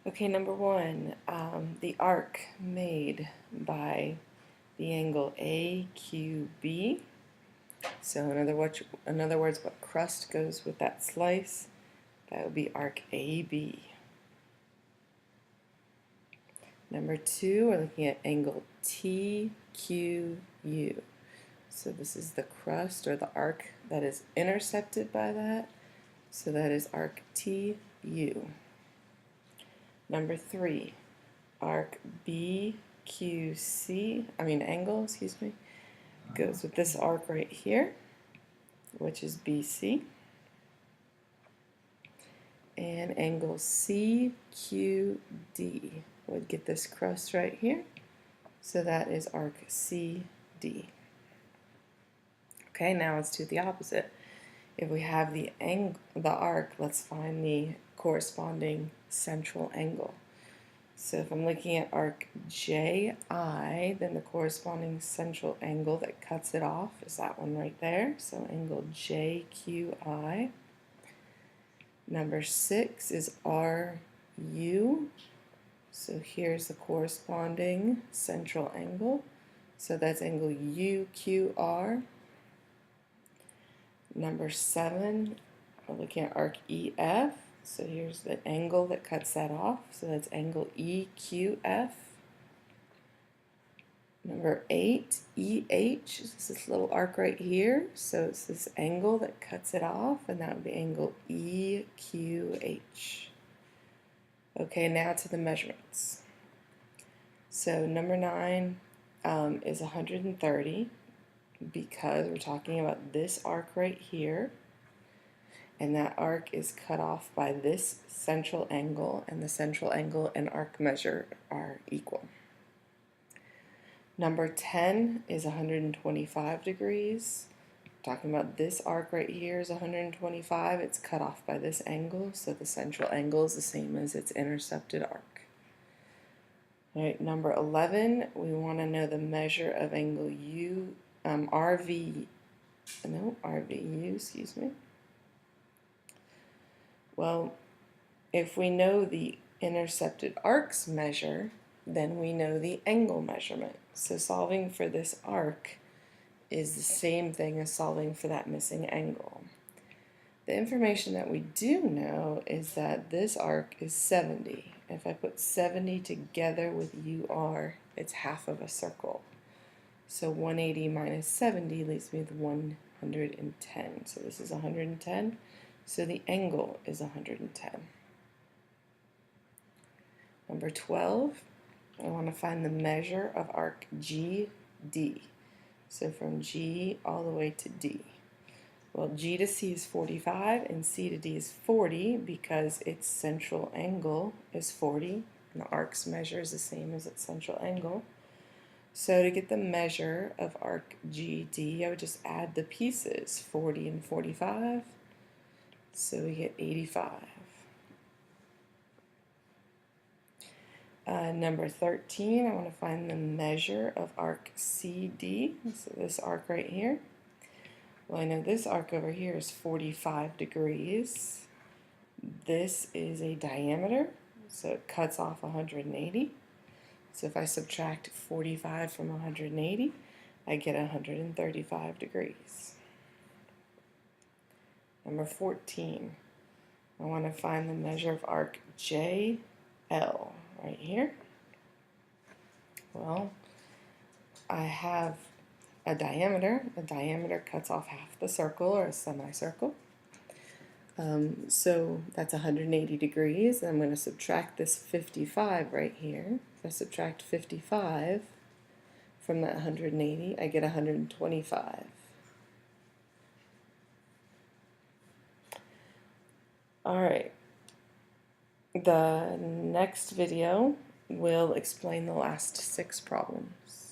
Okay, number one, the arc made by the angle AQB. So in other words, what crust goes with that slice? That would be arc AB. Number two, we're looking at angle TQU. So this is the crust or the arc that is intercepted by that. So that is arc TU. Number three, arc angle, goes with this arc right here, which is BC. And angle CQD would get this crust right here. So that is arc CD. Okay, now let's do the opposite. If we have the arc, let's find the corresponding central angle. So if I'm looking at arc JI, then the corresponding central angle that cuts it off is that one right there. So angle JQI. Number 6 is RU. So here's the corresponding central angle. So that's angle UQR. Number 7, we're looking at arc EF. So here's the angle that cuts that off. So that's angle EQF. Number 8, EH, is this little arc right here. So it's this angle that cuts it off, and that would be angle EQH. Okay, now to the measurements. So number 9 is 130 because we're talking about this arc right here. And that arc is cut off by this central angle, and the central angle and arc measure are equal. Number 10 is 125 degrees. Talking about this arc right here is 125. It's cut off by this angle, so the central angle is the same as its intercepted arc. All right, number 11, we want to know the measure of angle RVU, excuse me. Well, if we know the intercepted arc's measure, then we know the angle measurement. So solving for this arc is the same thing as solving for that missing angle. The information that we do know is that this arc is 70. If I put 70 together with UR, it's half of a circle. So 180 minus 70 leaves me with 110. So this is 110. So the angle is 110. Number 12, I want to find the measure of arc GD. So from G all the way to D. Well, G to C is 45 and C to D is 40 because its central angle is 40 and the arc's measure is the same as its central angle. So to get the measure of arc GD, I would just add the pieces, 40 and 45. So we get 85. Number 13, I want to find the measure of arc CD. So this arc right here. Well, I know this arc over here is 45 degrees. This is a diameter, so it cuts off 180. So if I subtract 45 from 180, I get 135 degrees. Number 14, I want to find the measure of arc JL right here. Well, I have a diameter. The diameter cuts off half the circle or a semicircle. So that's 180 degrees. And I'm going to subtract this 55 right here. If I subtract 55 from that 180, I get 125. All right, the next video will explain the last 6 problems.